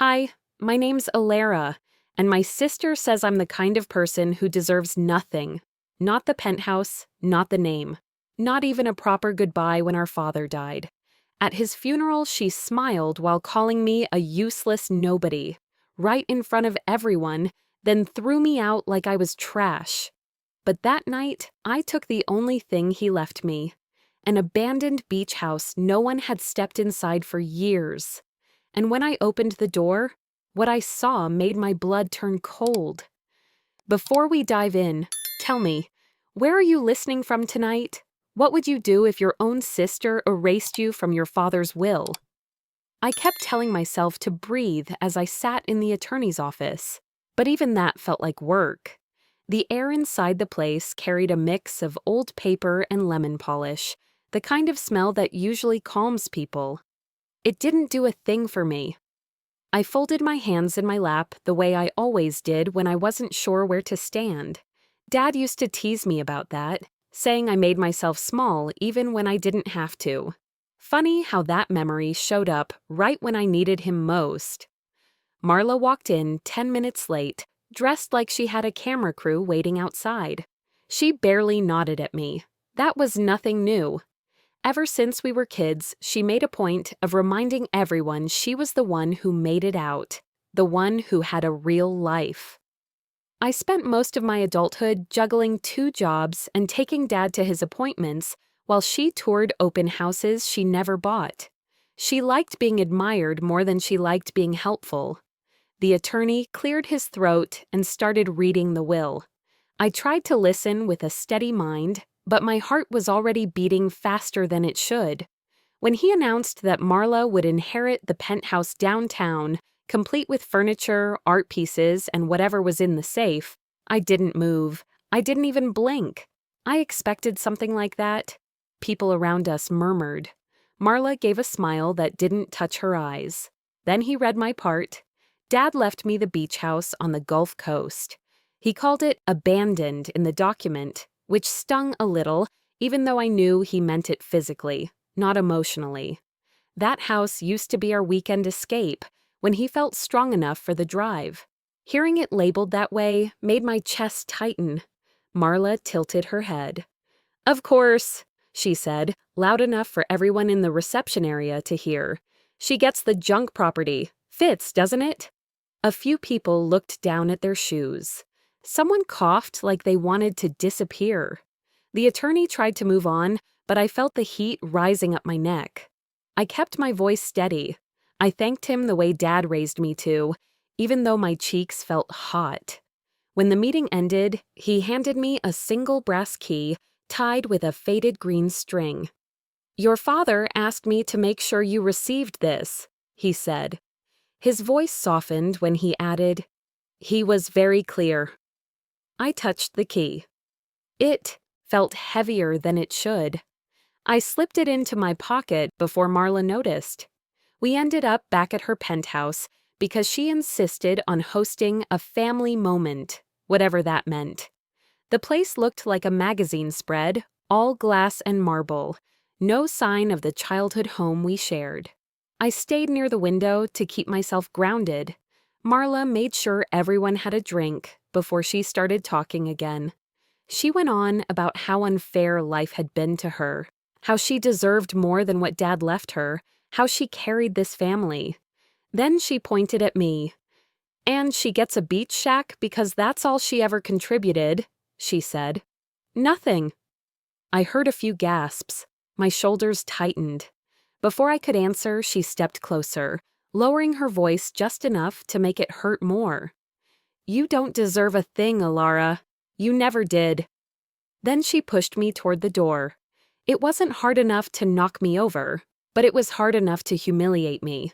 Hi, my name's Alara, and my sister says I'm the kind of person who deserves nothing. Not the penthouse, not the name, not even a proper goodbye when our father died. At his funeral, she smiled while calling me a useless nobody, right in front of everyone, then threw me out like I was trash. But that night, I took the only thing he left me, an abandoned beach house no one had stepped inside for years. And when I opened the door, what I saw made my blood turn cold. Before we dive in, tell me, where are you listening from tonight? What would you do if your own sister erased you from your father's will? I kept telling myself to breathe as I sat in the attorney's office, but even that felt like work. The air inside the place carried a mix of old paper and lemon polish, the kind of smell that usually calms people. It didn't do a thing for me. I folded my hands in my lap the way I always did when I wasn't sure where to stand. Dad used to tease me about that, saying I made myself small even when I didn't have to. Funny how that memory showed up right when I needed him most. Marla walked in 10 minutes late, dressed like she had a camera crew waiting outside. She barely nodded at me. That was nothing new. Ever since we were kids, she made a point of reminding everyone she was the one who made it out, the one who had a real life. I spent most of my adulthood juggling 2 jobs and taking Dad to his appointments while she toured open houses she never bought. She liked being admired more than she liked being helpful. The attorney cleared his throat and started reading the will. I tried to listen with a steady mind, but my heart was already beating faster than it should. When he announced that Marla would inherit the penthouse downtown, complete with furniture, art pieces, and whatever was in the safe, I didn't move. I didn't even blink. I expected something like that. People around us murmured. Marla gave a smile that didn't touch her eyes. Then he read my part. Dad left me the beach house on the Gulf Coast. He called it abandoned in the document, which stung a little, even though I knew he meant it physically, not emotionally. That house used to be our weekend escape, when he felt strong enough for the drive. Hearing it labeled that way made my chest tighten. Marla tilted her head. "Of course," she said, loud enough for everyone in the reception area to hear. "She gets the junk property. Fits, doesn't it?" A few people looked down at their shoes. Someone coughed like they wanted to disappear. The attorney tried to move on, but I felt the heat rising up my neck. I kept my voice steady. I thanked him the way Dad raised me to, even though my cheeks felt hot. When the meeting ended, he handed me a single brass key tied with a faded green string. "Your father asked me to make sure you received this," he said. His voice softened when he added, "He was very clear." I touched the key. It felt heavier than it should. I slipped it into my pocket before Marla noticed. We ended up back at her penthouse because she insisted on hosting a family moment, whatever that meant. The place looked like a magazine spread, all glass and marble, no sign of the childhood home we shared. I stayed near the window to keep myself grounded. Marla made sure everyone had a drink before she started talking again. She went on about how unfair life had been to her, how she deserved more than what Dad left her, how she carried this family. Then she pointed at me. "And she gets a beach shack because that's all she ever contributed," she said. "Nothing." I heard a few gasps. My shoulders tightened. Before I could answer, she stepped closer, lowering her voice just enough to make it hurt more. "You don't deserve a thing, Alara. You never did." Then she pushed me toward the door. It wasn't hard enough to knock me over, but it was hard enough to humiliate me.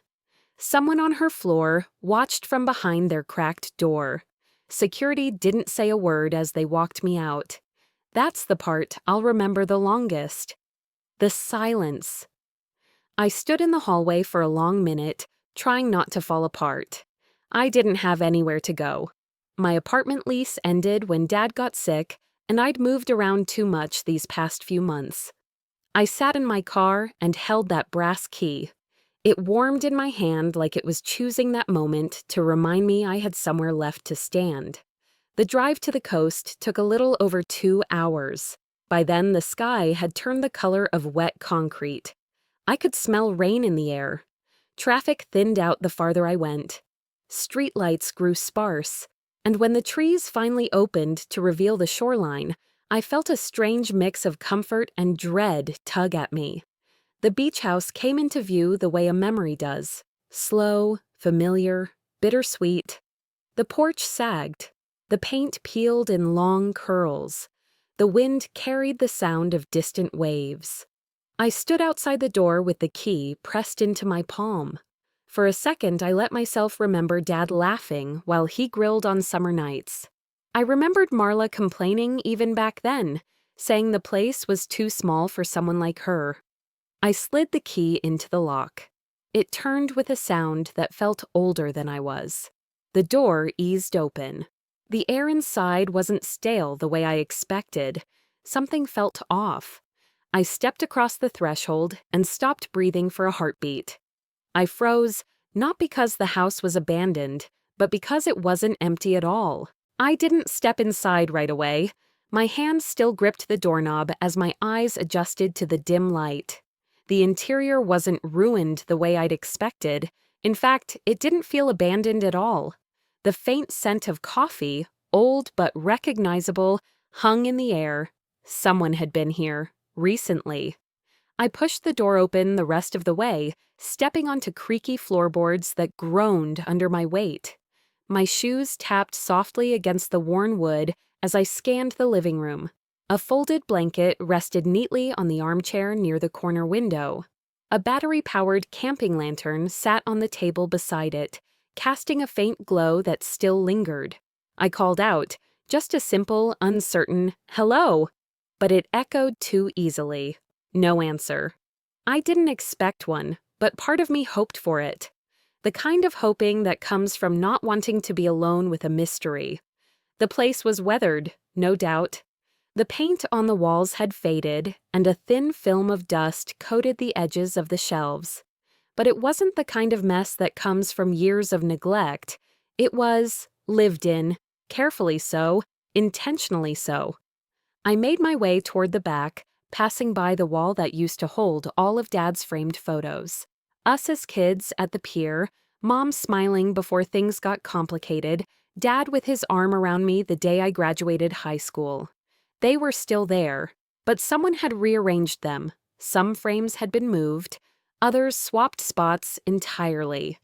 Someone on her floor watched from behind their cracked door. Security didn't say a word as they walked me out. That's the part I'll remember the longest. The silence. I stood in the hallway for a long minute, trying not to fall apart. I didn't have anywhere to go. My apartment lease ended when Dad got sick, and I'd moved around too much these past few months. I sat in my car and held that brass key. It warmed in my hand like it was choosing that moment to remind me I had somewhere left to stand. The drive to the coast took a little over 2 hours. By then, the sky had turned the color of wet concrete. I could smell rain in the air. Traffic thinned out the farther I went. Streetlights grew sparse, and when the trees finally opened to reveal the shoreline, I felt a strange mix of comfort and dread tug at me. The beach house came into view the way a memory does. Slow, familiar, bittersweet. The porch sagged. The paint peeled in long curls. The wind carried the sound of distant waves. I stood outside the door with the key pressed into my palm. For a second, I let myself remember Dad laughing while he grilled on summer nights. I remembered Marla complaining even back then, saying the place was too small for someone like her. I slid the key into the lock. It turned with a sound that felt older than I was. The door eased open. The air inside wasn't stale the way I expected. Something felt off. I stepped across the threshold and stopped breathing for a heartbeat. I froze, not because the house was abandoned, but because it wasn't empty at all. I didn't step inside right away. My hand still gripped the doorknob as my eyes adjusted to the dim light. The interior wasn't ruined the way I'd expected. In fact, it didn't feel abandoned at all. The faint scent of coffee, old but recognizable, hung in the air. Someone had been here, recently. I pushed the door open the rest of the way, stepping onto creaky floorboards that groaned under my weight. My shoes tapped softly against the worn wood as I scanned the living room. A folded blanket rested neatly on the armchair near the corner window. A battery-powered camping lantern sat on the table beside it, casting a faint glow that still lingered. I called out, just a simple, uncertain, "Hello," but it echoed too easily. No answer. I didn't expect one, but part of me hoped for it. The kind of hoping that comes from not wanting to be alone with a mystery. The place was weathered, no doubt. The paint on the walls had faded, and a thin film of dust coated the edges of the shelves. But it wasn't the kind of mess that comes from years of neglect. It was lived in, carefully so, intentionally so. I made my way toward the back, passing by the wall that used to hold all of Dad's framed photos. Us as kids at the pier, Mom smiling before things got complicated, Dad with his arm around me the day I graduated high school. They were still there, but someone had rearranged them. Some frames had been moved, others swapped spots entirely.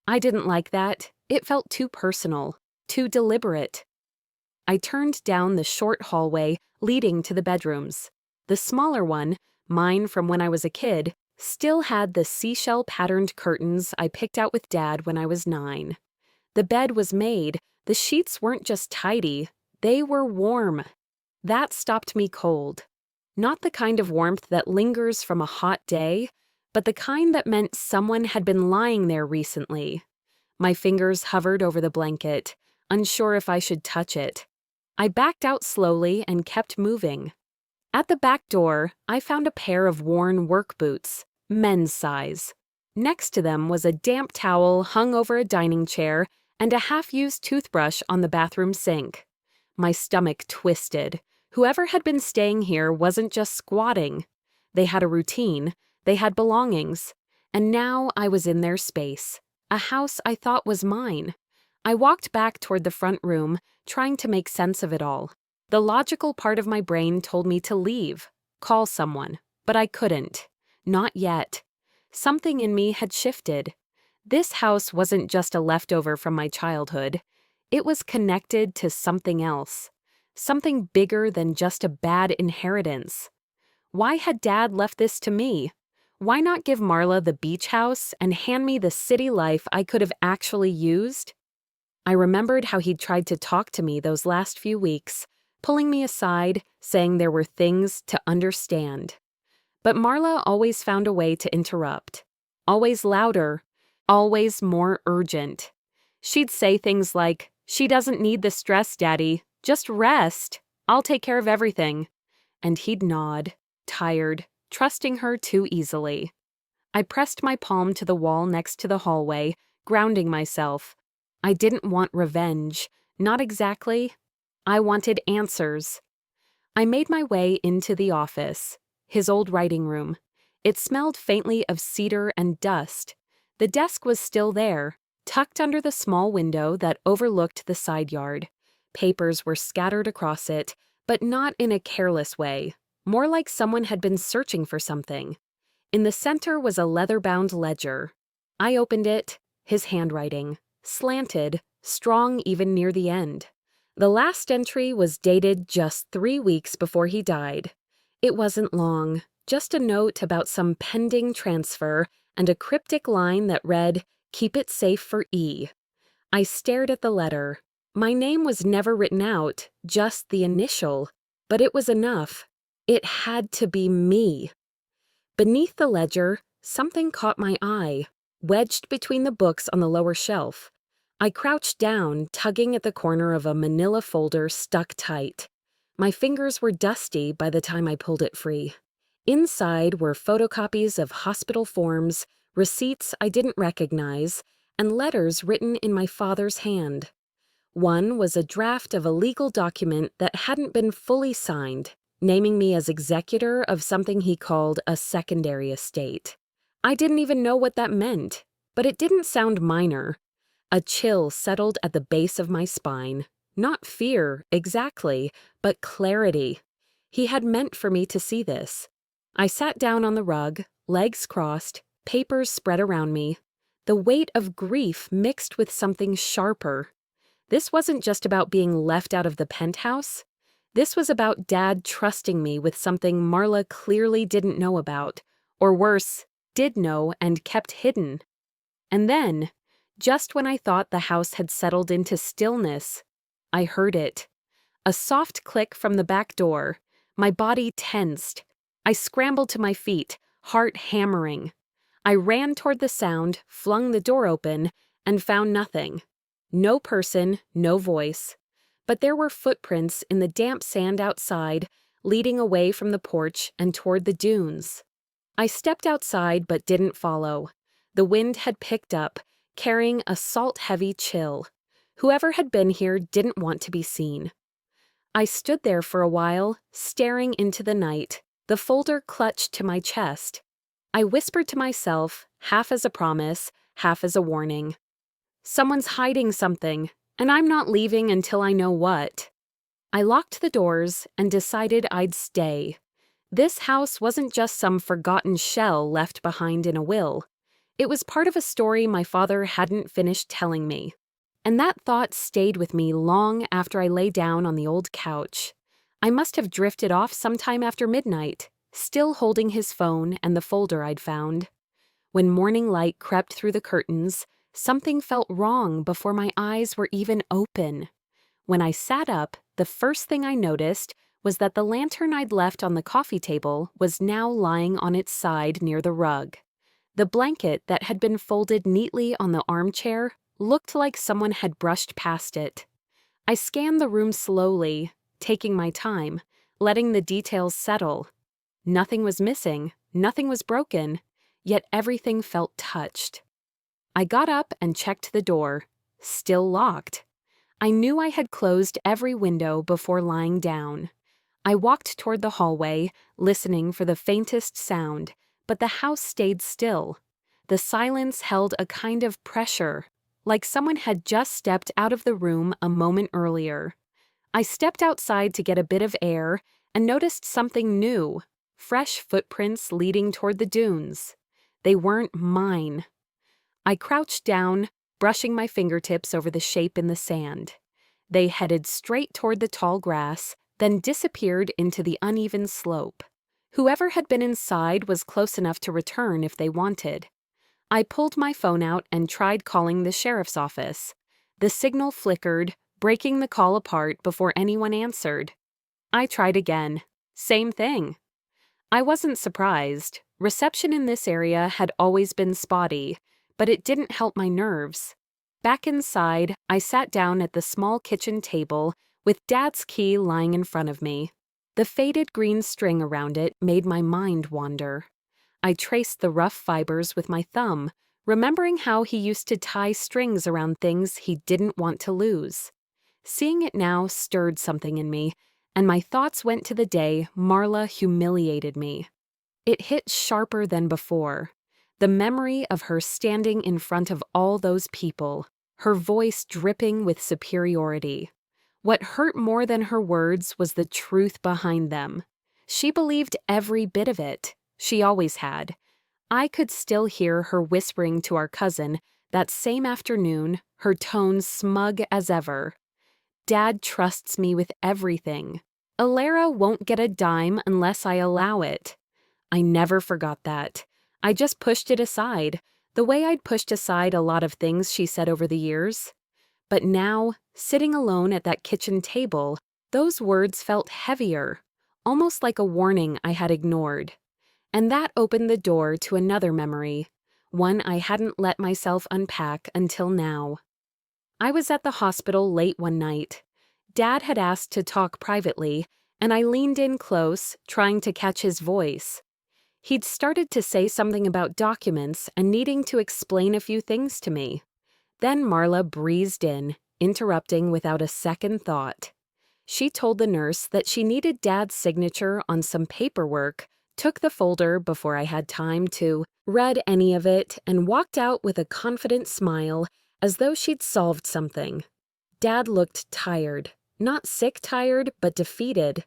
I didn't like that. It felt too personal, too deliberate. I turned down the short hallway leading to the bedrooms. The smaller one, mine from when I was a kid, still had the seashell-patterned curtains I picked out with Dad when I was 9. The bed was made. The sheets weren't just tidy, they were warm. That stopped me cold. Not the kind of warmth that lingers from a hot day, but the kind that meant someone had been lying there recently. My fingers hovered over the blanket, unsure if I should touch it. I backed out slowly and kept moving. At the back door, I found a pair of worn work boots, men's size. Next to them was a damp towel hung over a dining chair and a half-used toothbrush on the bathroom sink. My stomach twisted. Whoever had been staying here wasn't just squatting. They had a routine, they had belongings, and now I was in their space, a house I thought was mine. I walked back toward the front room, trying to make sense of it all. The logical part of my brain told me to leave, call someone, but I couldn't. Not yet. Something in me had shifted. This house wasn't just a leftover from my childhood. It was connected to something else. Something bigger than just a bad inheritance. Why had Dad left this to me? Why not give Marla the beach house and hand me the city life I could have actually used? I remembered how he'd tried to talk to me those last few weeks, pulling me aside, saying there were things to understand. But Marla always found a way to interrupt. Always louder, always more urgent. She'd say things like, "She doesn't need the stress, Daddy. Just rest. I'll take care of everything." And he'd nod, tired, trusting her too easily. I pressed my palm to the wall next to the hallway, grounding myself. I didn't want revenge. Not exactly. I wanted answers. I made my way into the office, his old writing room. It smelled faintly of cedar and dust. The desk was still there, tucked under the small window that overlooked the side yard. Papers were scattered across it, but not in a careless way, more like someone had been searching for something. In the center was a leather-bound ledger. I opened it, his handwriting, slanted, strong even near the end. The last entry was dated just 3 weeks before he died. It wasn't long, just a note about some pending transfer and a cryptic line that read, "Keep it safe for E." I stared at the letter. My name was never written out, just the initial, but it was enough. It had to be me. Beneath the ledger, something caught my eye, wedged between the books on the lower shelf. I crouched down, tugging at the corner of a manila folder stuck tight. My fingers were dusty by the time I pulled it free. Inside were photocopies of hospital forms, receipts I didn't recognize, and letters written in my father's hand. One was a draft of a legal document that hadn't been fully signed, naming me as executor of something he called a secondary estate. I didn't even know what that meant, but it didn't sound minor. A chill settled at the base of my spine. Not fear, exactly, but clarity. He had meant for me to see this. I sat down on the rug, legs crossed, papers spread around me. The weight of grief mixed with something sharper. This wasn't just about being left out of the penthouse. This was about Dad trusting me with something Marla clearly didn't know about, or worse, did know and kept hidden. And then, just when I thought the house had settled into stillness, I heard it. A soft click from the back door. My body tensed. I scrambled to my feet, heart hammering. I ran toward the sound, flung the door open, and found nothing. No person, no voice. But there were footprints in the damp sand outside, leading away from the porch and toward the dunes. I stepped outside but didn't follow. The wind had picked up, carrying a salt-heavy chill. Whoever had been here didn't want to be seen. I stood there for a while, staring into the night, the folder clutched to my chest. I whispered to myself, half as a promise, half as a warning. Someone's hiding something, and I'm not leaving until I know what. I locked the doors and decided I'd stay. This house wasn't just some forgotten shell left behind in a will. It was part of a story my father hadn't finished telling me. And that thought stayed with me long after I lay down on the old couch. I must have drifted off sometime after midnight, still holding his phone and the folder I'd found. When morning light crept through the curtains, something felt wrong before my eyes were even open. When I sat up, the first thing I noticed was that the lantern I'd left on the coffee table was now lying on its side near the rug. The blanket that had been folded neatly on the armchair looked like someone had brushed past it. I scanned the room slowly, taking my time, letting the details settle. Nothing was missing, nothing was broken, yet everything felt touched. I got up and checked the door. Still locked. I knew I had closed every window before lying down. I walked toward the hallway, listening for the faintest sound, but the house stayed still. The silence held a kind of pressure, like someone had just stepped out of the room a moment earlier. I stepped outside to get a bit of air and noticed something new, fresh footprints leading toward the dunes. They weren't mine. I crouched down, brushing my fingertips over the shape in the sand. They headed straight toward the tall grass, then disappeared into the uneven slope. Whoever had been inside was close enough to return if they wanted. I pulled my phone out and tried calling the sheriff's office. The signal flickered, breaking the call apart before anyone answered. I tried again. Same thing. I wasn't surprised. Reception in this area had always been spotty, but it didn't help my nerves. Back inside, I sat down at the small kitchen table with Dad's key lying in front of me. The faded green string around it made my mind wander. I traced the rough fibers with my thumb, remembering how he used to tie strings around things he didn't want to lose. Seeing it now stirred something in me, and my thoughts went to the day Marla humiliated me. It hit sharper than before. The memory of her standing in front of all those people, her voice dripping with superiority. What hurt more than her words was the truth behind them. She believed every bit of it. She always had. I could still hear her whispering to our cousin that same afternoon, her tone smug as ever. Dad trusts me with everything. Alara won't get a dime unless I allow it. I never forgot that. I just pushed it aside, the way I'd pushed aside a lot of things she said over the years. But now, sitting alone at that kitchen table, those words felt heavier, almost like a warning I had ignored. And that opened the door to another memory, one I hadn't let myself unpack until now. I was at the hospital late one night. Dad had asked to talk privately, and I leaned in close, trying to catch his voice. He'd started to say something about documents and needing to explain a few things to me. Then Marla breezed in, interrupting without a second thought. She told the nurse that she needed Dad's signature on some paperwork, took the folder before I had time to read any of it, and walked out with a confident smile, as though she'd solved something. Dad looked tired. Not sick tired, but defeated.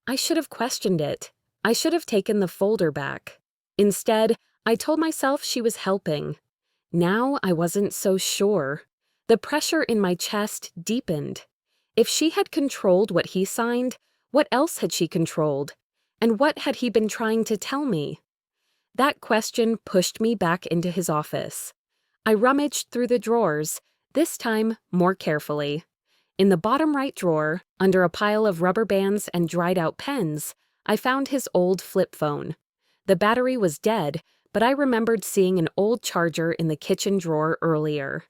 I should have questioned it. I should have taken the folder back. Instead, I told myself she was helping. Now I wasn't so sure. The pressure in my chest deepened. If she had controlled what he signed, what else had she controlled? And what had he been trying to tell me? That question pushed me back into his office. I rummaged through the drawers, this time more carefully. In the bottom right drawer, under a pile of rubber bands and dried-out pens, I found his old flip phone. The battery was dead, but I remembered seeing an old charger in the kitchen drawer earlier.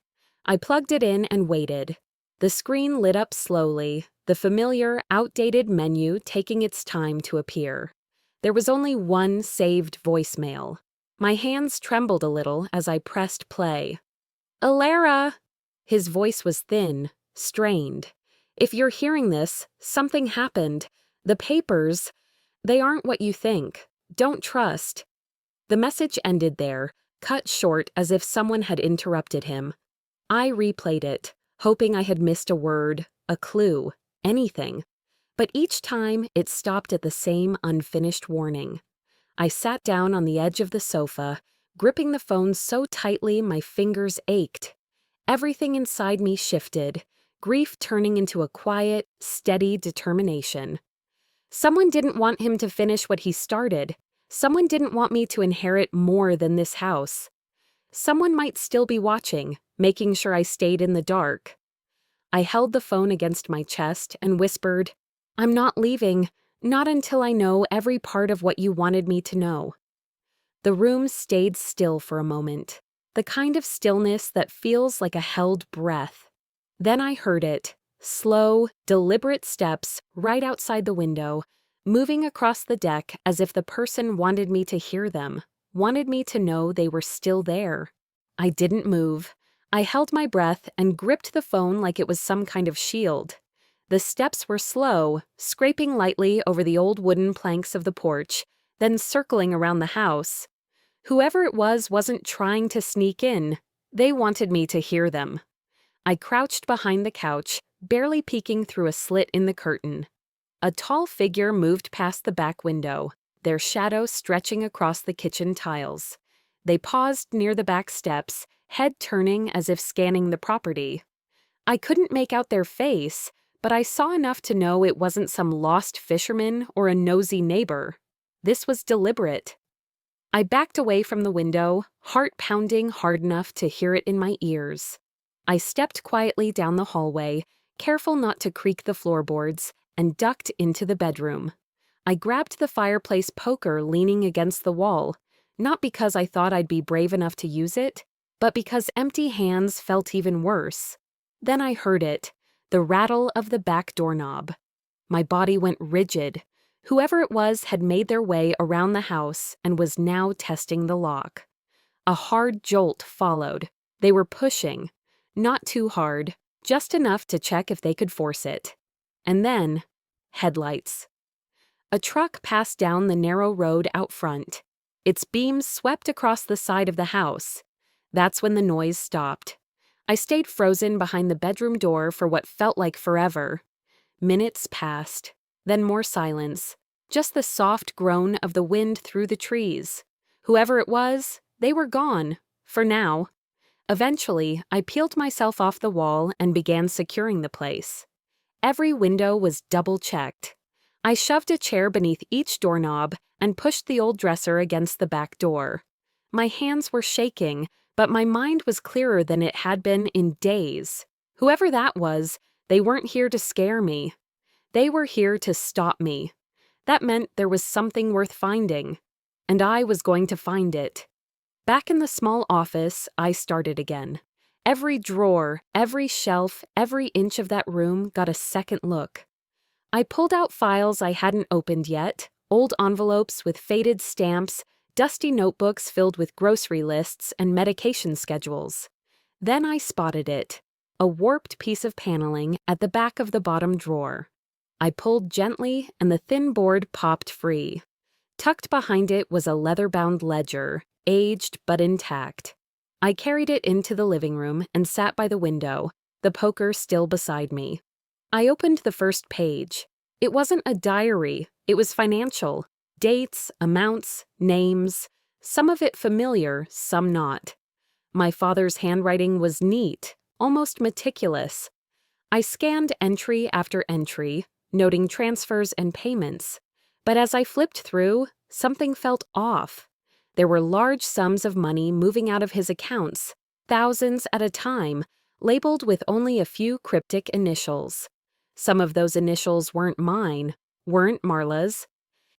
I plugged it in and waited. The screen lit up slowly, the familiar, outdated menu taking its time to appear. There was only one saved voicemail. My hands trembled a little as I pressed play. "Alara!" His voice was thin, strained. "If you're hearing this, something happened. The papers, they aren't what you think. Don't trust." The message ended there, cut short as if someone had interrupted him. I replayed it, hoping I had missed a word, a clue, anything. But each time it stopped at the same unfinished warning. I sat down on the edge of the sofa, gripping the phone so tightly my fingers ached. Everything inside me shifted, grief turning into a quiet, steady determination. Someone didn't want him to finish what he started. Someone didn't want me to inherit more than this house. Someone might still be watching, making sure I stayed in the dark. I held the phone against my chest and whispered, "I'm not leaving, not until I know every part of what you wanted me to know." The room stayed still for a moment, the kind of stillness that feels like a held breath. Then I heard it, slow, deliberate steps right outside the window, moving across the deck as if the person wanted me to hear them, wanted me to know they were still there. I didn't move. I held my breath and gripped the phone like it was some kind of shield. The steps were slow, scraping lightly over the old wooden planks of the porch, then circling around the house. Whoever it was wasn't trying to sneak in. They wanted me to hear them. I crouched behind the couch, barely peeking through a slit in the curtain. A tall figure moved past the back window, their shadow stretching across the kitchen tiles. They paused near the back steps, head turning as if scanning the property. I couldn't make out their face, but I saw enough to know it wasn't some lost fisherman or a nosy neighbor. This was deliberate. I backed away from the window, heart pounding hard enough to hear it in my ears. I stepped quietly down the hallway, careful not to creak the floorboards, and ducked into the bedroom. I grabbed the fireplace poker leaning against the wall, not because I thought I'd be brave enough to use it, but because empty hands felt even worse. Then I heard it, the rattle of the back doorknob. My body went rigid. Whoever it was had made their way around the house and was now testing the lock. A hard jolt followed. They were pushing. Not too hard, just enough to check if they could force it. And then, headlights. A truck passed down the narrow road out front. Its beams swept across the side of the house. That's when the noise stopped. I stayed frozen behind the bedroom door for what felt like forever. Minutes passed, then more silence, just the soft groan of the wind through the trees. Whoever it was, they were gone, for now. Eventually, I peeled myself off the wall and began securing the place. Every window was double-checked. I shoved a chair beneath each doorknob and pushed the old dresser against the back door. My hands were shaking, but my mind was clearer than it had been in days. Whoever that was, they weren't here to scare me. They were here to stop me. That meant there was something worth finding, and I was going to find it. Back in the small office, I started again. Every drawer, every shelf, every inch of that room got a second look. I pulled out files I hadn't opened yet, old envelopes with faded stamps, dusty notebooks filled with grocery lists and medication schedules. Then I spotted it, a warped piece of paneling at the back of the bottom drawer. I pulled gently and the thin board popped free. Tucked behind it was a leather-bound ledger, aged but intact. I carried it into the living room and sat by the window, the poker still beside me. I opened the first page. It wasn't a diary, it was financial. Dates, amounts, names, some of it familiar, some not. My father's handwriting was neat, almost meticulous. I scanned entry after entry, noting transfers and payments. But as I flipped through, something felt off. There were large sums of money moving out of his accounts, thousands at a time, labeled with only a few cryptic initials. Some of those initials weren't mine, weren't Marla's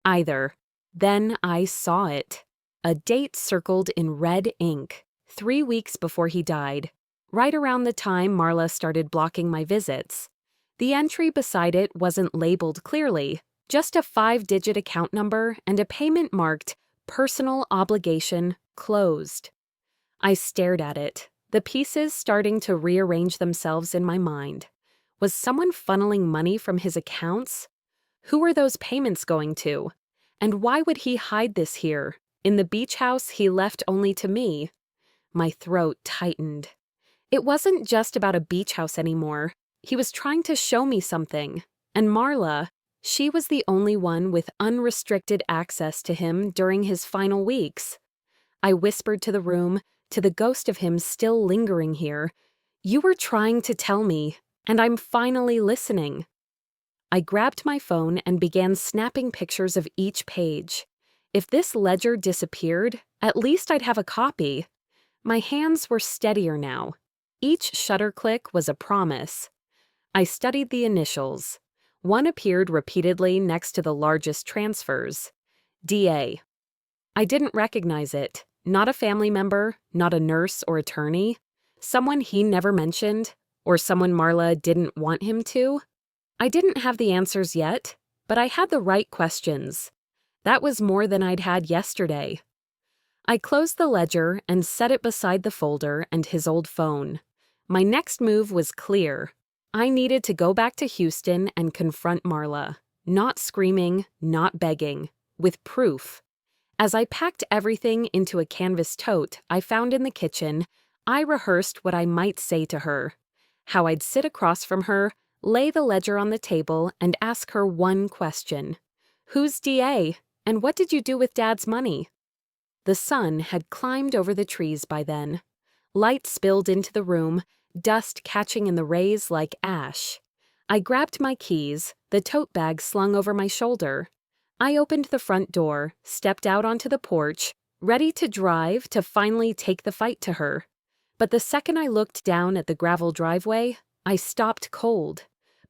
either. Then I saw it. A date circled in red ink, 3 weeks before he died, right around the time Marla started blocking my visits. The entry beside it wasn't labeled clearly, just a 5-digit account number and a payment marked "Personal Obligation Closed." I stared at it, the pieces starting to rearrange themselves in my mind. Was someone funneling money from his accounts? Who were those payments going to? And why would he hide this here, in the beach house he left only to me? My throat tightened. It wasn't just about a beach house anymore. He was trying to show me something. And Marla, she was the only one with unrestricted access to him during his final weeks. I whispered to the room, to the ghost of him still lingering here, "You were trying to tell me, and I'm finally listening." I grabbed my phone and began snapping pictures of each page. If this ledger disappeared, at least I'd have a copy. My hands were steadier now. Each shutter click was a promise. I studied the initials. One appeared repeatedly next to the largest transfers. DA. I didn't recognize it. Not a family member, not a nurse or attorney. Someone he never mentioned, or someone Marla didn't want him to. I didn't have the answers yet, but I had the right questions. That was more than I'd had yesterday. I closed the ledger and set it beside the folder and his old phone. My next move was clear. I needed to go back to Houston and confront Marla. Not screaming, not begging, with proof. As I packed everything into a canvas tote I found in the kitchen, I rehearsed what I might say to her. How I'd sit across from her, lay the ledger on the table, and ask her one question. "Who's DA? And what did you do with Dad's money?" The sun had climbed over the trees by then. Light spilled into the room, dust catching in the rays like ash. I grabbed my keys, the tote bag slung over my shoulder. I opened the front door, stepped out onto the porch, ready to drive to finally take the fight to her. But the second I looked down at the gravel driveway, I stopped cold.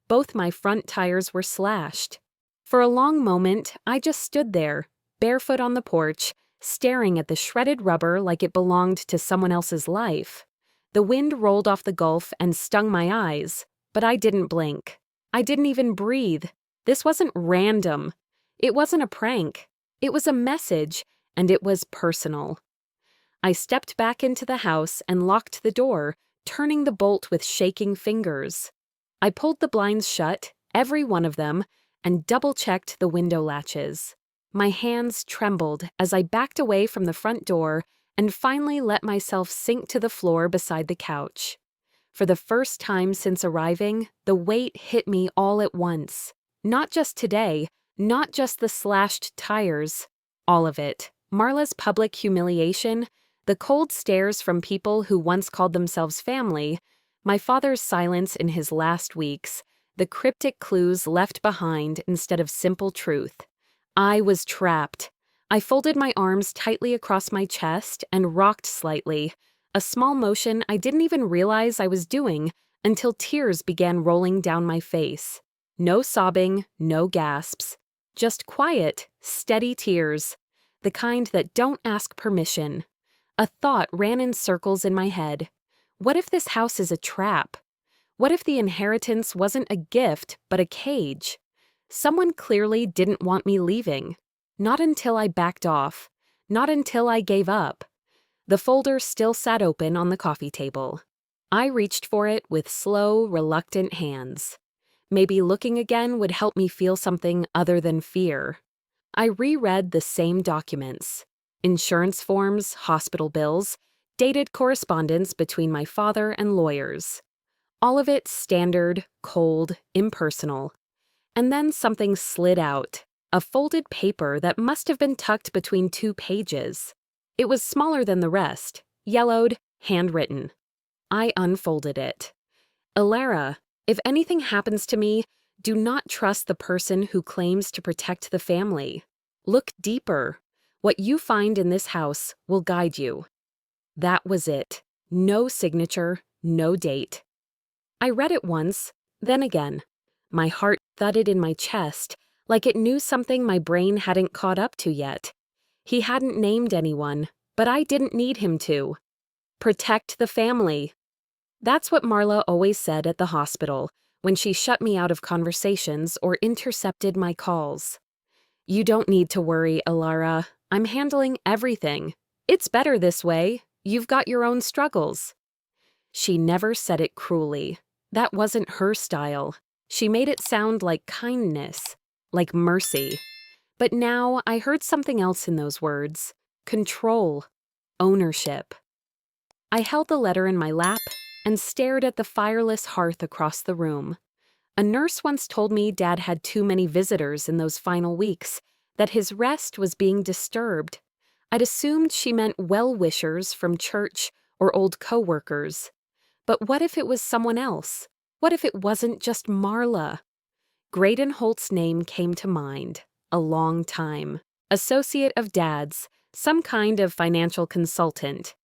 Both my front tires were slashed. For a long moment, I just stood there, barefoot on the porch, staring at the shredded rubber like it belonged to someone else's life. The wind rolled off the Gulf and stung my eyes, but I didn't blink. I didn't even breathe. This wasn't random. It wasn't a prank. It was a message, and it was personal. I stepped back into the house and locked the door, turning the bolt with shaking fingers. I pulled the blinds shut, every one of them, and double-checked the window latches. My hands trembled as I backed away from the front door and finally let myself sink to the floor beside the couch. For the first time since arriving, the weight hit me all at once. Not just today, not just the slashed tires, all of it. Marla's public humiliation, the cold stares from people who once called themselves family, my father's silence in his last weeks, the cryptic clues left behind instead of simple truth. I was trapped. I folded my arms tightly across my chest and rocked slightly, a small motion I didn't even realize I was doing until tears began rolling down my face. No sobbing, no gasps, just quiet, steady tears, the kind that don't ask permission. A thought ran in circles in my head. What if this house is a trap? What if the inheritance wasn't a gift, but a cage? Someone clearly didn't want me leaving. Not until I backed off. Not until I gave up. The folder still sat open on the coffee table. I reached for it with slow, reluctant hands. Maybe looking again would help me feel something other than fear. I reread the same documents. Insurance forms, hospital bills, dated correspondence between my father and lawyers. All of it standard, cold, impersonal. And then something slid out, a folded paper that must have been tucked between 2 pages. It was smaller than the rest, yellowed, handwritten. I unfolded it. Alara, if anything happens to me, do not trust the person who claims to protect the family. Look deeper. What you find in this house will guide you. That was it. No signature, no date. I read it once, then again. My heart thudded in my chest, like it knew something my brain hadn't caught up to yet. He hadn't named anyone, but I didn't need him to. Protect the family. That's what Marla always said at the hospital when she shut me out of conversations or intercepted my calls. You don't need to worry, Alara. I'm handling everything. It's better this way. You've got your own struggles. She never said it cruelly. That wasn't her style. She made it sound like kindness, like mercy. But now I heard something else in those words. Control. Ownership. I held the letter in my lap and stared at the fireless hearth across the room. A nurse once told me Dad had too many visitors in those final weeks, that his rest was being disturbed. I'd assumed she meant well-wishers from church or old co-workers. But what if it was someone else? What if it wasn't just Marla? Graydon Holt's name came to mind. A long time. Associate of Dad's, some kind of financial consultant.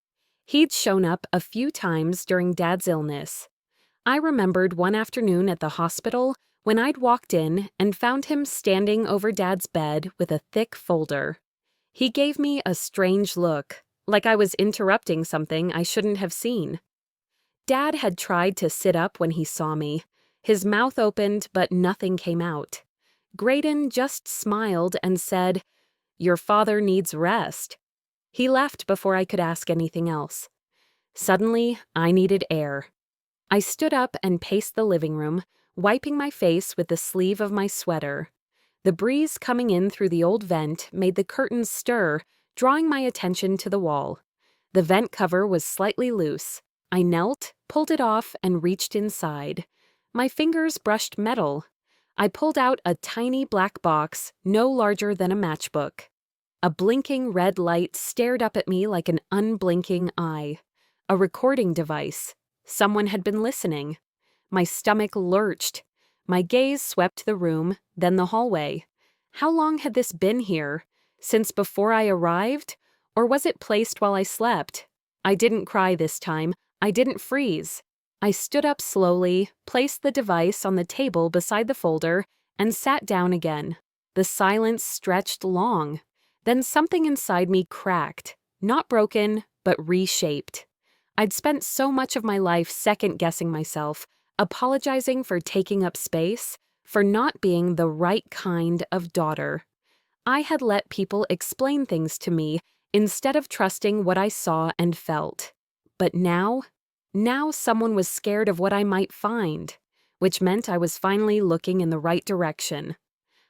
He'd shown up a few times during Dad's illness. I remembered one afternoon at the hospital when I'd walked in and found him standing over Dad's bed with a thick folder. He gave me a strange look, like I was interrupting something I shouldn't have seen. Dad had tried to sit up when he saw me. His mouth opened, but nothing came out. Graydon just smiled and said, "Your father needs rest." He left before I could ask anything else. Suddenly, I needed air. I stood up and paced the living room, wiping my face with the sleeve of my sweater. The breeze coming in through the old vent made the curtains stir, drawing my attention to the wall. The vent cover was slightly loose. I knelt, pulled it off, and reached inside. My fingers brushed metal. I pulled out a tiny black box, no larger than a matchbook. A blinking red light stared up at me like an unblinking eye. A recording device. Someone had been listening. My stomach lurched. My gaze swept the room, then the hallway. How long had this been here? Since before I arrived? Or was it placed while I slept? I didn't cry this time. I didn't freeze. I stood up slowly, placed the device on the table beside the folder, and sat down again. The silence stretched long. Then something inside me cracked. Not broken, but reshaped. I'd spent so much of my life second-guessing myself, apologizing for taking up space, for not being the right kind of daughter. I had let people explain things to me instead of trusting what I saw and felt. But now someone was scared of what I might find, which meant I was finally looking in the right direction.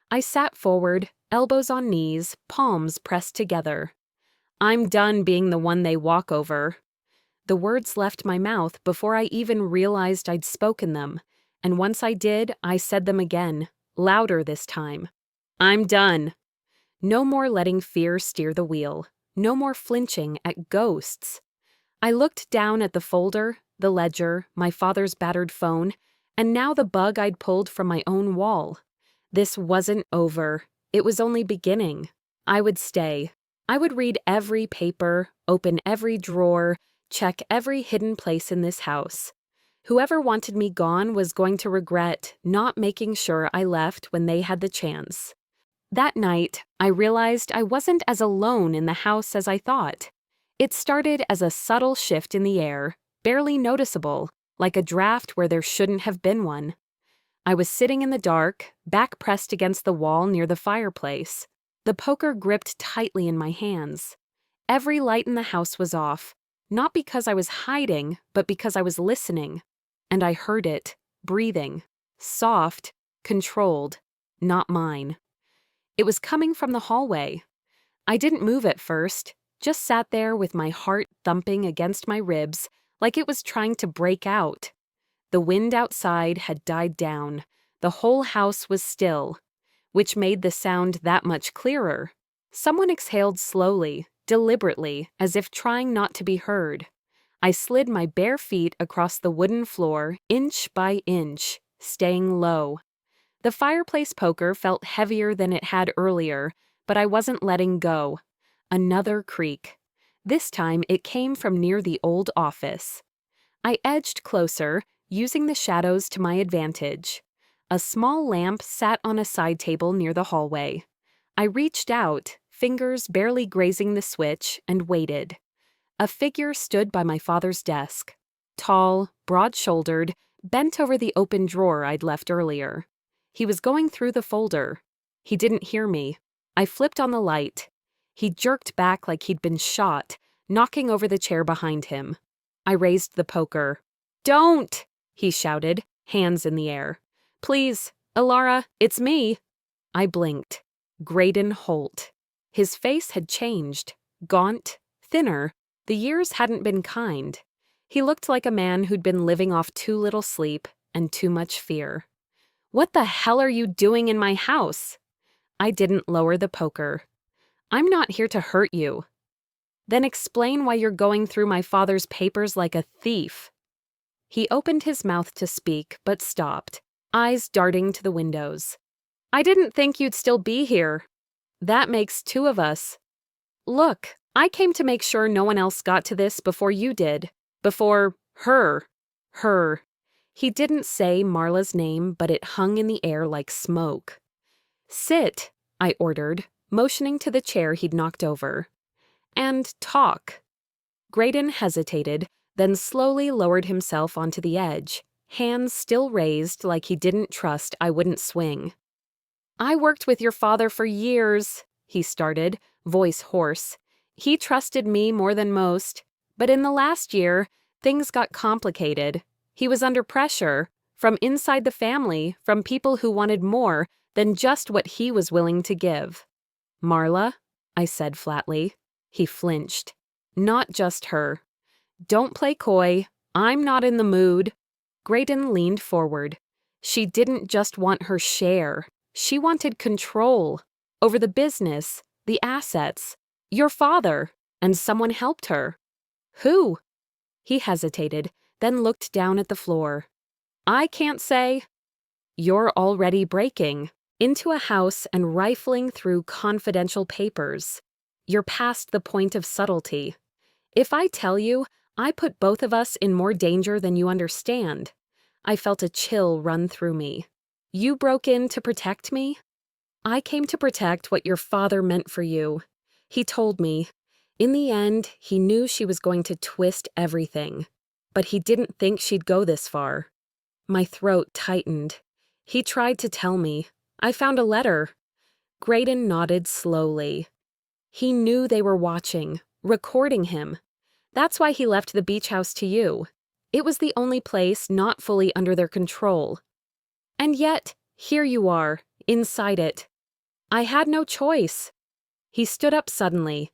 I sat forward, elbows on knees, palms pressed together. I'm done being the one they walk over. The words left my mouth before I even realized I'd spoken them, and once I did, I said them again, louder this time. I'm done. No more letting fear steer the wheel. No more flinching at ghosts. I looked down at the folder, the ledger, my father's battered phone, and now the bug I'd pulled from my own wall. This wasn't over. It was only beginning. I would stay. I would read every paper, open every drawer, check every hidden place in this house. Whoever wanted me gone was going to regret not making sure I left when they had the chance. That night, I realized I wasn't as alone in the house as I thought. It started as a subtle shift in the air, barely noticeable, like a draft where there shouldn't have been one. I was sitting in the dark, back pressed against the wall near the fireplace, the poker gripped tightly in my hands. Every light in the house was off, not because I was hiding, but because I was listening. And I heard it, breathing, soft, controlled, not mine. It was coming from the hallway. I didn't move at first, just sat there with my heart thumping against my ribs like it was trying to break out. The wind outside had died down. The whole house was still, which made the sound that much clearer. Someone exhaled slowly, deliberately, as if trying not to be heard. I slid my bare feet across the wooden floor, inch by inch, staying low. The fireplace poker felt heavier than it had earlier, but I wasn't letting go. Another creak. This time it came from near the old office. I edged closer, using the shadows to my advantage. A small lamp sat on a side table near the hallway. I reached out, fingers barely grazing the switch, and waited. A figure stood by my father's desk. Tall, broad-shouldered, bent over the open drawer I'd left earlier. He was going through the folder. He didn't hear me. I flipped on the light. He jerked back like he'd been shot, knocking over the chair behind him. I raised the poker. "Don't!" he shouted, hands in the air. "Please, Alara, it's me." I blinked. Graydon Holt. His face had changed. Gaunt, thinner. The years hadn't been kind. He looked like a man who'd been living off too little sleep and too much fear. "What the hell are you doing in my house?" I didn't lower the poker. "I'm not here to hurt you." "Then explain why you're going through my father's papers like a thief." He opened his mouth to speak, but stopped, eyes darting to the windows. "I didn't think you'd still be here. That makes two of us. Look, I came to make sure no one else got to this before you did. Before her. Her." He didn't say Marla's name, but it hung in the air like smoke. "Sit," I ordered, motioning to the chair he'd knocked over. "And talk." Graydon hesitated, then slowly lowered himself onto the edge, hands still raised like he didn't trust I wouldn't swing. "I worked with your father for years," he started, voice hoarse. "He trusted me more than most. But in the last year, things got complicated. He was under pressure, from inside the family, from people who wanted more than just what he was willing to give." "Marla?" I said flatly. He flinched. "Not just her. Don't play coy. I'm not in the mood." Graydon leaned forward. "She didn't just want her share. She wanted control over the business, the assets, your father, and someone helped her." "Who?" He hesitated, then looked down at the floor. "I can't say." "You're already breaking into a house and rifling through confidential papers. You're past the point of subtlety. If I tell you, I put both of us in more danger than you understand." I felt a chill run through me. "You broke in to protect me?" "I came to protect what your father meant for you." He told me. In the end, he knew she was going to twist everything. But he didn't think she'd go this far. My throat tightened. He tried to tell me. I found a letter. Graydon nodded slowly. He knew they were watching, recording him. That's why he left the beach house to you. It was the only place not fully under their control. And yet, here you are, inside it. I had no choice. He stood up suddenly.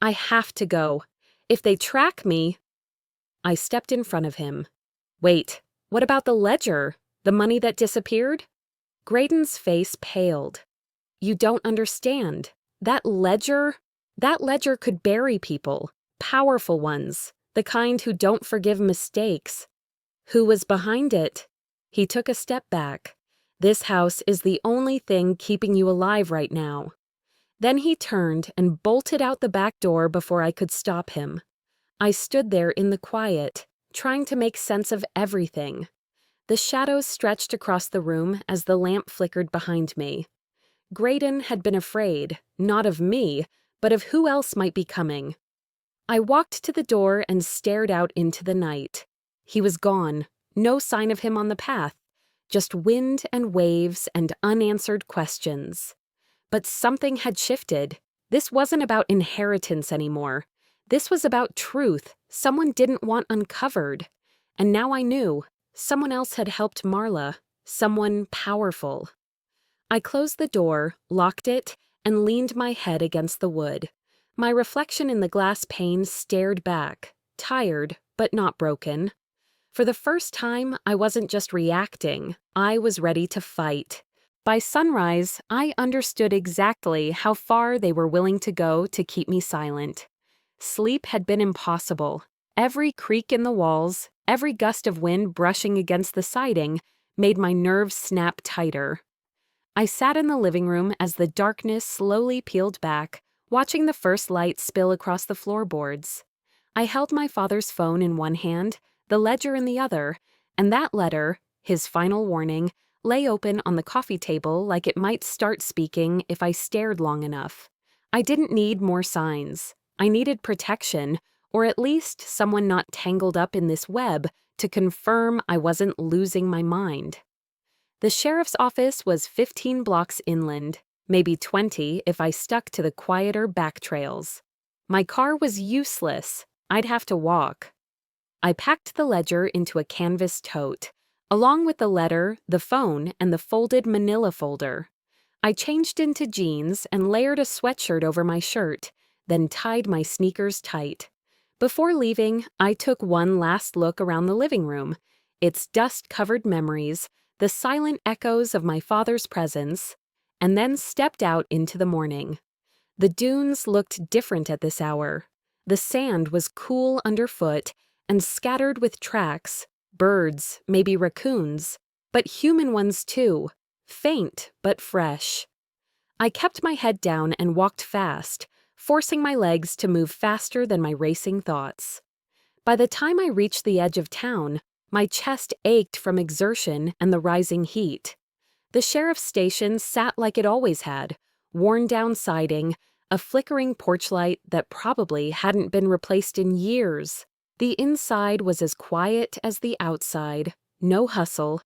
I have to go. If they track me... I stepped in front of him. Wait, what about the ledger? The money that disappeared? Graydon's face paled. You don't understand. That ledger could bury people, powerful ones, the kind who don't forgive mistakes. Who was behind it? He took a step back. This house is the only thing keeping you alive right now. Then he turned and bolted out the back door before I could stop him. I stood there in the quiet, trying to make sense of everything. The shadows stretched across the room as the lamp flickered behind me. Graydon had been afraid, not of me, but of who else might be coming. I walked to the door and stared out into the night. He was gone, no sign of him on the path, just wind and waves and unanswered questions. But something had shifted. This wasn't about inheritance anymore. This was about truth someone didn't want uncovered. And now I knew. Someone else had helped Marla. Someone powerful. I closed the door, locked it, and leaned my head against the wood. My reflection in the glass pane stared back, tired but not broken. For the first time, I wasn't just reacting. I was ready to fight. By sunrise, I understood exactly how far they were willing to go to keep me silent. Sleep had been impossible. Every creak in the walls, every gust of wind brushing against the siding, made my nerves snap tighter. I sat in the living room as the darkness slowly peeled back, watching the first light spill across the floorboards. I held my father's phone in one hand, the ledger in the other, and that letter, his final warning, lay open on the coffee table like it might start speaking if I stared long enough. I didn't need more signs. I needed protection, or at least someone not tangled up in this web to confirm I wasn't losing my mind. The sheriff's office was 15 blocks inland, maybe 20 if I stuck to the quieter back trails. My car was useless. I'd have to walk. I packed the ledger into a canvas tote, along with the letter, the phone, and the folded manila folder. I changed into jeans and layered a sweatshirt over my shirt, then tied my sneakers tight. Before leaving, I took one last look around the living room, its dust-covered memories, the silent echoes of my father's presence, and then stepped out into the morning. The dunes looked different at this hour. The sand was cool underfoot and scattered with tracks, birds, maybe raccoons, but human ones too, faint but fresh. I kept my head down and walked fast, forcing my legs to move faster than my racing thoughts. By the time I reached the edge of town, my chest ached from exertion and the rising heat. The sheriff's station sat like it always had, worn-down siding, a flickering porch light that probably hadn't been replaced in years. The inside was as quiet as the outside, no hustle,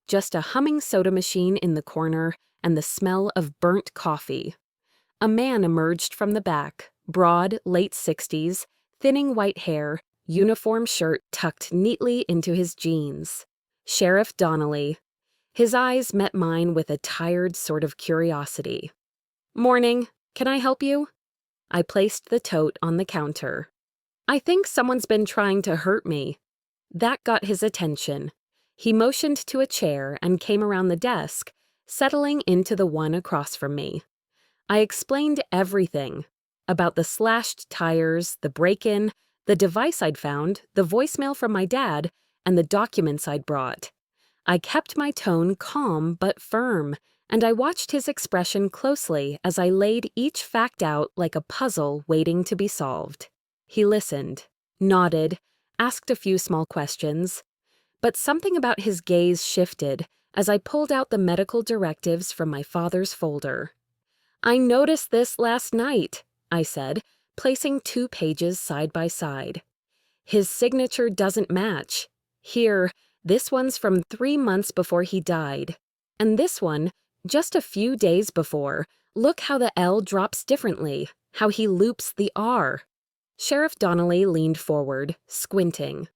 just a humming soda machine in the corner and the smell of burnt coffee. A man emerged from the back, broad, late 60s, thinning white hair, uniform shirt tucked neatly into his jeans. Sheriff Donnelly. His eyes met mine with a tired sort of curiosity. "Morning. Can I help you?" I placed the tote on the counter. "I think someone's been trying to hurt me." That got his attention. He motioned to a chair and came around the desk, settling into the one across from me. I explained everything. About the slashed tires, the break-in, the device I'd found, the voicemail from my dad, and the documents I'd brought. I kept my tone calm but firm, and I watched his expression closely as I laid each fact out like a puzzle waiting to be solved. He listened, nodded, asked a few small questions, but something about his gaze shifted as I pulled out the medical directives from my father's folder. "I noticed this last night," I said, placing 2 pages side by side. "His signature doesn't match. Here, this one's from 3 months before he died. And this one, just a few days before, Look how the L drops differently, how he loops the R. Sheriff Donnelly leaned forward, squinting.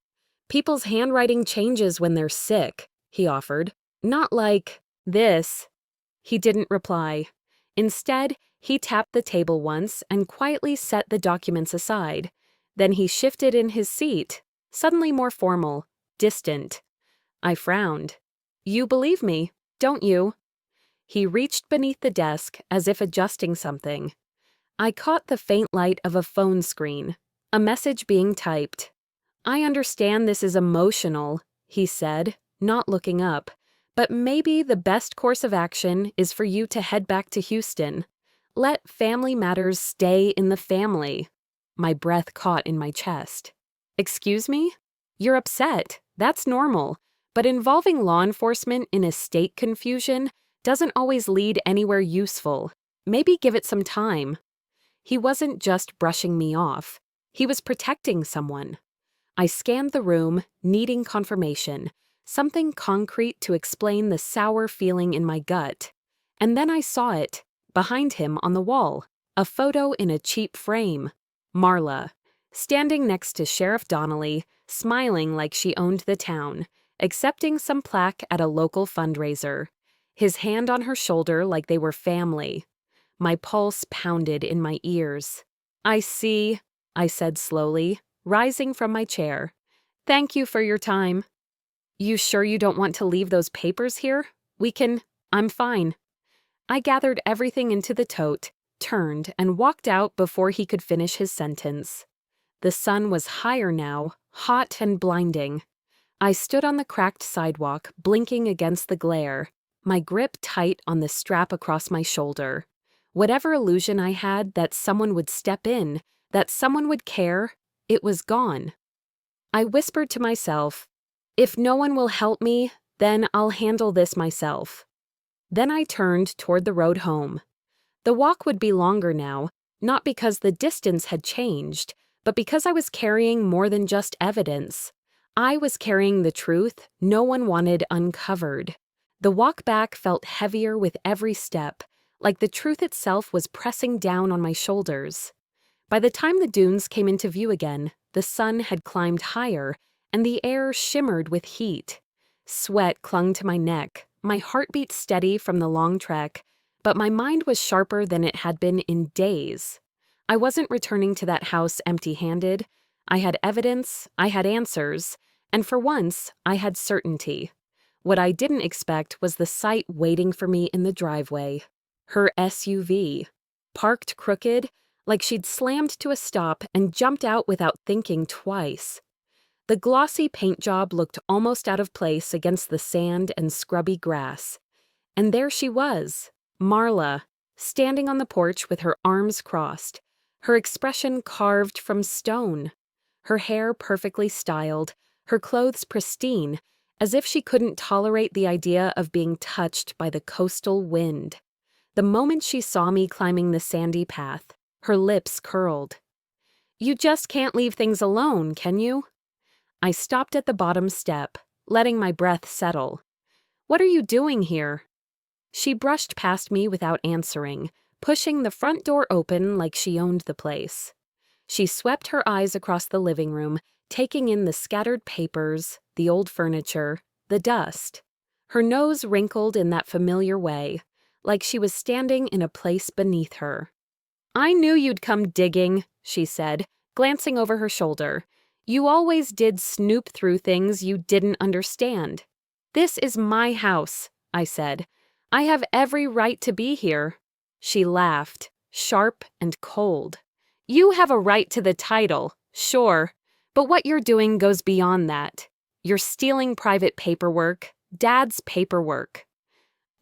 People's handwriting changes when they're sick, he offered. Not like this. He didn't reply. Instead, he tapped the table once and quietly set the documents aside. Then he shifted in his seat, suddenly more formal, distant. I frowned. You believe me, don't you? He reached beneath the desk as if adjusting something. I caught the faint light of a phone screen, a message being typed. I understand this is emotional, he said, not looking up, but maybe the best course of action is for you to head back to Houston. Let family matters stay in the family. My breath caught in my chest. Excuse me? You're upset. That's normal. But involving law enforcement in estate confusion doesn't always lead anywhere useful. Maybe give it some time. He wasn't just brushing me off. He was protecting someone. I scanned the room, needing confirmation, something concrete to explain the sour feeling in my gut. And then I saw it, behind him on the wall, a photo in a cheap frame. Marla, standing next to Sheriff Donnelly, smiling like she owned the town, accepting some plaque at a local fundraiser. His hand on her shoulder like they were family. My pulse pounded in my ears. I see, I said slowly, rising from my chair. Thank you for your time. You sure you don't want to leave those papers here? I'm fine. I gathered everything into the tote, turned, and walked out before he could finish his sentence. The sun was higher now, hot and blinding. I stood on the cracked sidewalk, blinking against the glare, my grip tight on the strap across my shoulder. Whatever illusion I had that someone would step in, that someone would care, it was gone. I whispered to myself, if no one will help me, then I'll handle this myself. Then I turned toward the road home. The walk would be longer now, not because the distance had changed, but because I was carrying more than just evidence. I was carrying the truth no one wanted uncovered. The walk back felt heavier with every step, like the truth itself was pressing down on my shoulders. By the time the dunes came into view again, the sun had climbed higher, and the air shimmered with heat. Sweat clung to my neck, my heartbeat steady from the long trek, but my mind was sharper than it had been in days. I wasn't returning to that house empty-handed. I had evidence, I had answers, and for once, I had certainty. What I didn't expect was the sight waiting for me in the driveway. Her SUV, parked crooked, like she'd slammed to a stop and jumped out without thinking twice. The glossy paint job looked almost out of place against the sand and scrubby grass. And there she was, Marla, standing on the porch with her arms crossed, her expression carved from stone, her hair perfectly styled, her clothes pristine, as if she couldn't tolerate the idea of being touched by the coastal wind. The moment she saw me climbing the sandy path, her lips curled. You just can't leave things alone, can you? I stopped at the bottom step, letting my breath settle. What are you doing here? She brushed past me without answering, pushing the front door open like she owned the place. She swept her eyes across the living room, taking in the scattered papers, the old furniture, the dust. Her nose wrinkled in that familiar way, like she was standing in a place beneath her. I knew you'd come digging, she said, glancing over her shoulder. You always did snoop through things you didn't understand. This is my house, I said. I have every right to be here. She laughed, sharp and cold. You have a right to the title, sure, but what you're doing goes beyond that. You're stealing private paperwork, Dad's paperwork.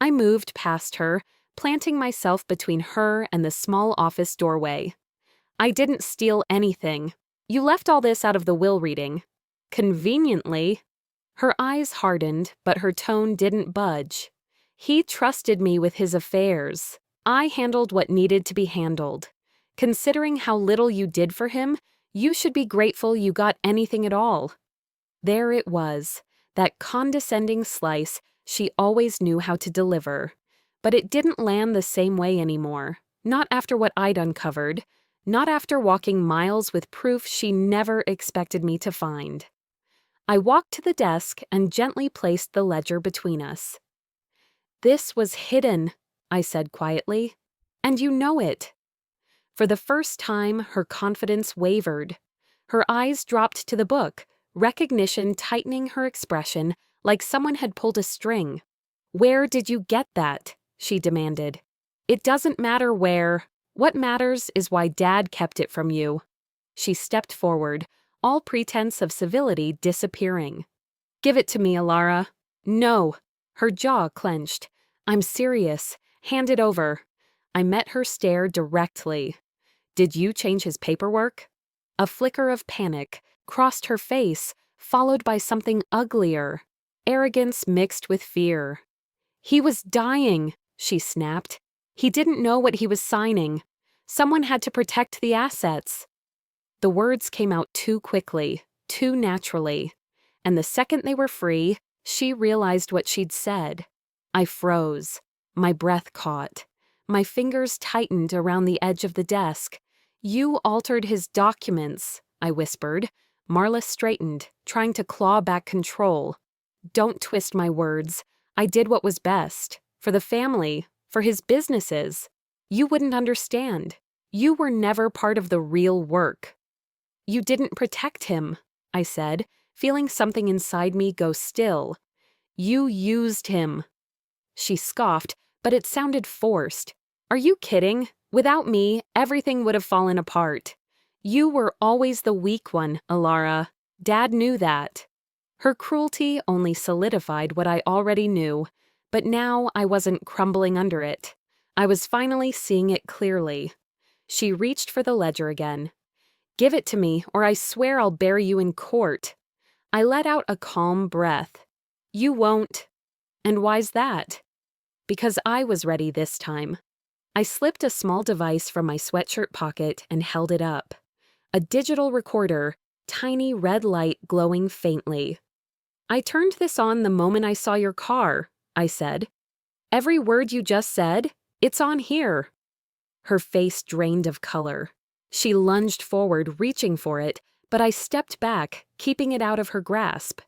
I moved past her, planting myself between her and the small office doorway. I didn't steal anything. You left all this out of the will reading. Conveniently. Her eyes hardened, but her tone didn't budge. He trusted me with his affairs. I handled what needed to be handled. Considering how little you did for him, you should be grateful you got anything at all. There it was, that condescending slice she always knew how to deliver. But it didn't land the same way anymore. Not after what I'd uncovered. Not after walking miles with proof she never expected me to find. I walked to the desk and gently placed the ledger between us. "This was hidden," I said quietly. "And you know it." For the first time, her confidence wavered. Her eyes dropped to the book, recognition tightening her expression like someone had pulled a string. "Where did you get that?" she demanded. "It doesn't matter where. What matters is why Dad kept it from you." She stepped forward, all pretense of civility disappearing. "Give it to me, Alara." "No." Her jaw clenched. "I'm serious. Hand it over." I met her stare directly. "Did you change his paperwork?" A flicker of panic crossed her face, followed by something uglier. Arrogance mixed with fear. "He was dying," she snapped. "He didn't know what he was signing. Someone had to protect the assets." The words came out too quickly, too naturally. And the second they were free, she realized what she'd said. I froze. My breath caught. My fingers tightened around the edge of the desk. "You altered his documents," I whispered. Marla straightened, trying to claw back control. "Don't twist my words. I did what was best. For the family. For his businesses. You wouldn't understand. You were never part of the real work." "You didn't protect him," I said, feeling something inside me go still. "You used him." She scoffed, but it sounded forced. "Are you kidding? Without me, everything would have fallen apart. You were always the weak one, Alara. Dad knew that." Her cruelty only solidified what I already knew, but now I wasn't crumbling under it. I was finally seeing it clearly. She reached for the ledger again. "Give it to me, or I swear I'll bury you in court." I let out a calm breath. "You won't." "And why's that?" Because I was ready this time. I slipped a small device from my sweatshirt pocket and held it up. A digital recorder, tiny red light glowing faintly. "I turned this on the moment I saw your car," I said. "Every word you just said, it's on here." Her face drained of color. She lunged forward, reaching for it, but I stepped back, keeping it out of her grasp.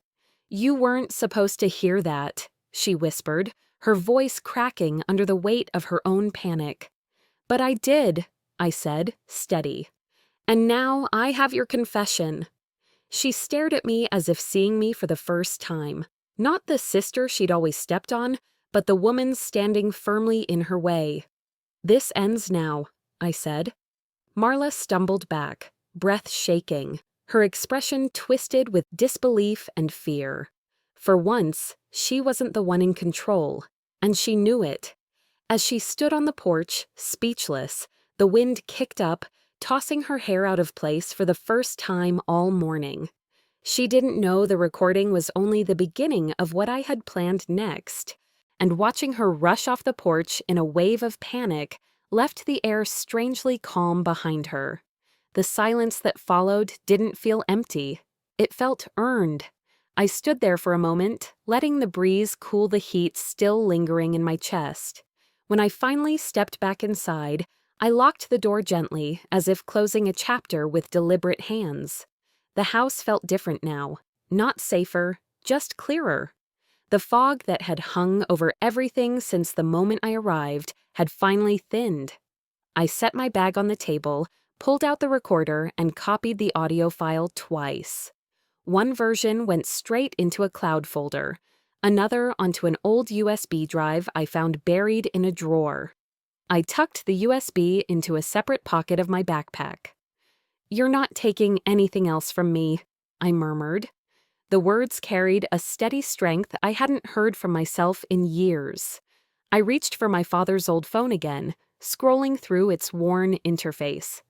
"You weren't supposed to hear that," she whispered, her voice cracking under the weight of her own panic. "But I did," I said, steady. "And now I have your confession." She stared at me as if seeing me for the first time. Not the sister she'd always stepped on, but the woman standing firmly in her way. "This ends now," I said. Marla stumbled back, breath shaking, her expression twisted with disbelief and fear. For once, she wasn't the one in control, and she knew it. As she stood on the porch, speechless, the wind kicked up, tossing her hair out of place for the first time all morning. She didn't know the recording was only the beginning of what I had planned next, and watching her rush off the porch in a wave of panic left the air strangely calm behind her. The silence that followed didn't feel empty. It felt earned. I stood there for a moment, letting the breeze cool the heat still lingering in my chest. When I finally stepped back inside, I locked the door gently, as if closing a chapter with deliberate hands. The house felt different now. Not safer, just clearer. The fog that had hung over everything since the moment I arrived had finally thinned. I set my bag on the table, pulled out the recorder, and copied the audio file twice. One version went straight into a cloud folder, another onto an old USB drive I found buried in a drawer. I tucked the USB into a separate pocket of my backpack. "You're not taking anything else from me," I murmured. The words carried a steady strength I hadn't heard from myself in years. I reached for my father's old phone again, scrolling through its worn interface.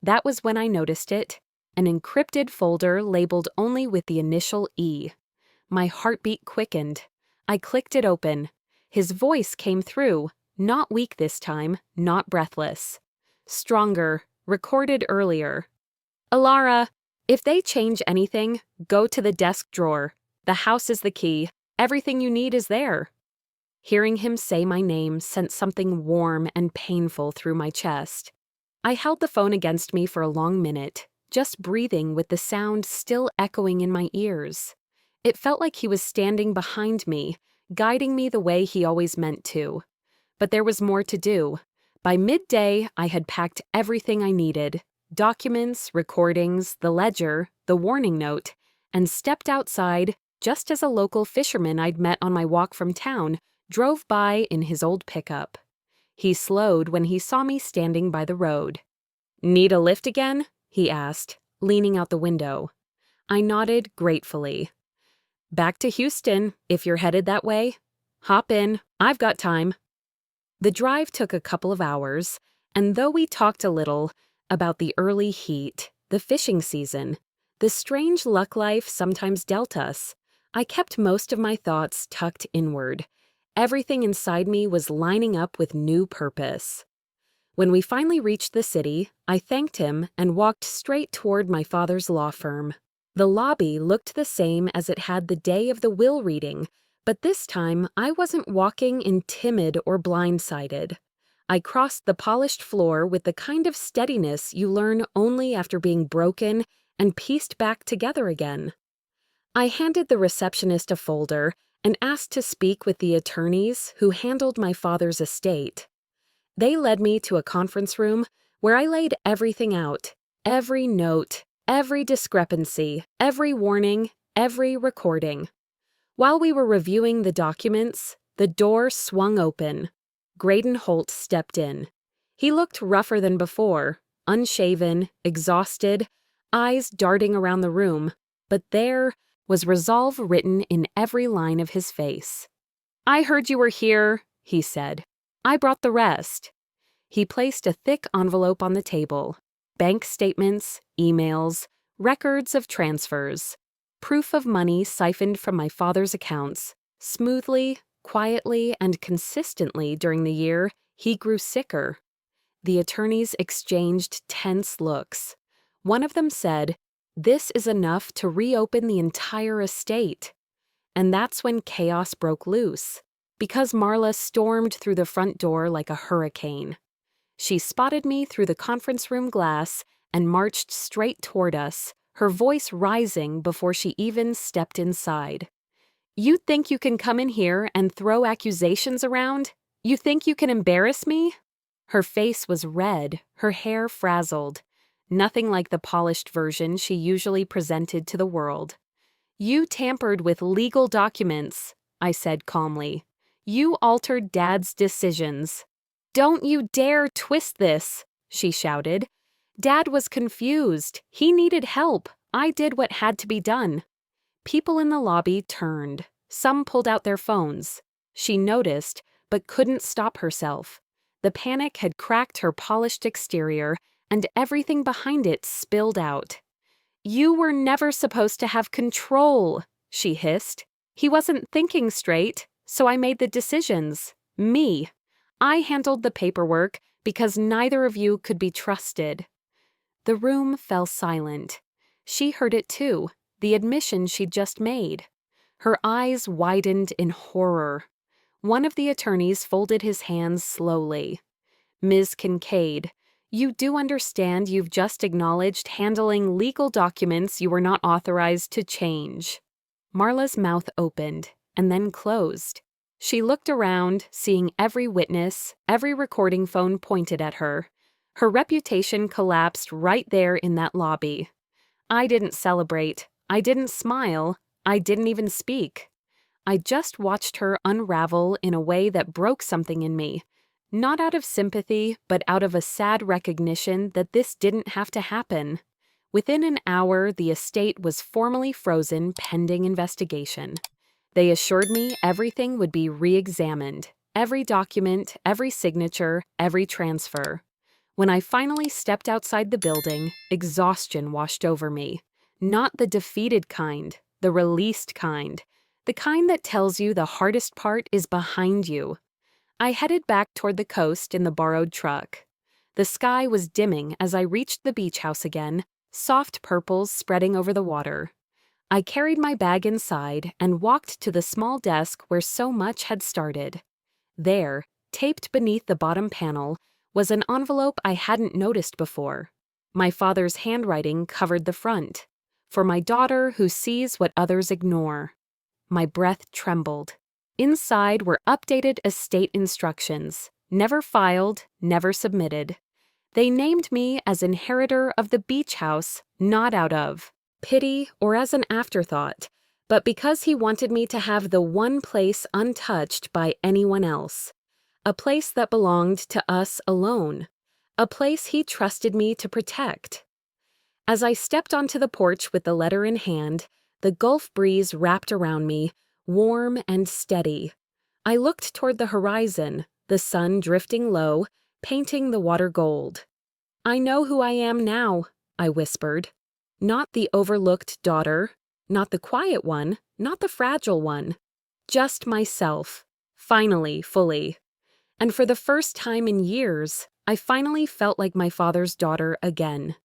That was when I noticed it, an encrypted folder labeled only with the initial E. My heartbeat quickened. I clicked it open. His voice came through, not weak this time, not breathless. Stronger, recorded earlier. "Alara, if they change anything, go to the desk drawer. The house is the key. Everything you need is there." Hearing him say my name sent something warm and painful through my chest. I held the phone against me for a long minute, just breathing with the sound still echoing in my ears. It felt like he was standing behind me, guiding me the way he always meant to. But there was more to do. By midday, I had packed everything I needed: documents, recordings, the ledger, the warning note, and stepped outside just as a local fisherman I'd met on my walk from town drove by in his old pickup. He slowed when he saw me standing by the road. "Need a lift again?" he asked, leaning out the window. I nodded gratefully. "Back to Houston, if you're headed that way. Hop in, I've got time." The drive took a couple of hours, and though we talked a little about the early heat, the fishing season, the strange luck life sometimes dealt us, I kept most of my thoughts tucked inward. Everything inside me was lining up with new purpose. When we finally reached the city, I thanked him and walked straight toward my father's law firm. The lobby looked the same as it had the day of the will reading, but this time I wasn't walking in timid or blindsided. I crossed the polished floor with the kind of steadiness you learn only after being broken and pieced back together again. I handed the receptionist a folder and asked to speak with the attorneys who handled my father's estate. They led me to a conference room where I laid everything out: every note, every discrepancy, every warning, every recording. While we were reviewing the documents, the door swung open. Graydon Holt stepped in. He looked rougher than before, unshaven, exhausted, eyes darting around the room, but there was resolve written in every line of his face. "I heard you were here," he said. "I brought the rest." He placed a thick envelope on the table: bank statements, emails, records of transfers, proof of money siphoned from my father's accounts. Smoothly, quietly, and consistently during the year, he grew sicker. The attorneys exchanged tense looks. One of them said, "This is enough to reopen the entire estate." And that's when chaos broke loose, because Marla stormed through the front door like a hurricane. She spotted me through the conference room glass and marched straight toward us, her voice rising before she even stepped inside. "You think you can come in here and throw accusations around? You think you can embarrass me?" Her face was red, her hair frazzled. Nothing like the polished version she usually presented to the world. "You tampered with legal documents," I said calmly. "You altered Dad's decisions." "Don't you dare twist this," she shouted. "Dad was confused. He needed help. I did what had to be done." People in the lobby turned. Some pulled out their phones. She noticed, but couldn't stop herself. The panic had cracked her polished exterior, and everything behind it spilled out. "You were never supposed to have control," she hissed. "He wasn't thinking straight, so I made the decisions. Me. I handled the paperwork because neither of you could be trusted." The room fell silent. She heard it too, the admission she'd just made. Her eyes widened in horror. One of the attorneys folded his hands slowly. "Ms. Kincaid, you do understand you've just acknowledged handling legal documents you were not authorized to change." Marla's mouth opened and then closed. She looked around, seeing every witness, every recording phone pointed at her. Her reputation collapsed right there in that lobby. I didn't celebrate. I didn't smile. I didn't even speak. I just watched her unravel in a way that broke something in me. Not out of sympathy, but out of a sad recognition that this didn't have to happen. Within an hour, the estate was formally frozen pending investigation. They assured me everything would be re-examined. Every document, every signature, every transfer. When I finally stepped outside the building, exhaustion washed over me. Not the defeated kind, the released kind. The kind that tells you the hardest part is behind you. I headed back toward the coast in the borrowed truck. The sky was dimming as I reached the beach house again, soft purples spreading over the water. I carried my bag inside and walked to the small desk where so much had started. There, taped beneath the bottom panel, was an envelope I hadn't noticed before. My father's handwriting covered the front. For my daughter who sees what others ignore. My breath trembled. Inside were updated estate instructions, never filed, never submitted. They named me as inheritor of the beach house, not out of pity or as an afterthought, but because he wanted me to have the one place untouched by anyone else. A place that belonged to us alone. A place he trusted me to protect. As I stepped onto the porch with the letter in hand, the Gulf breeze wrapped around me, warm and steady. I looked toward the horizon, the sun drifting low, painting the water gold. "I know who I am now," I whispered. Not the overlooked daughter, not the quiet one, not the fragile one. Just myself, finally, fully. And for the first time in years, I finally felt like my father's daughter again.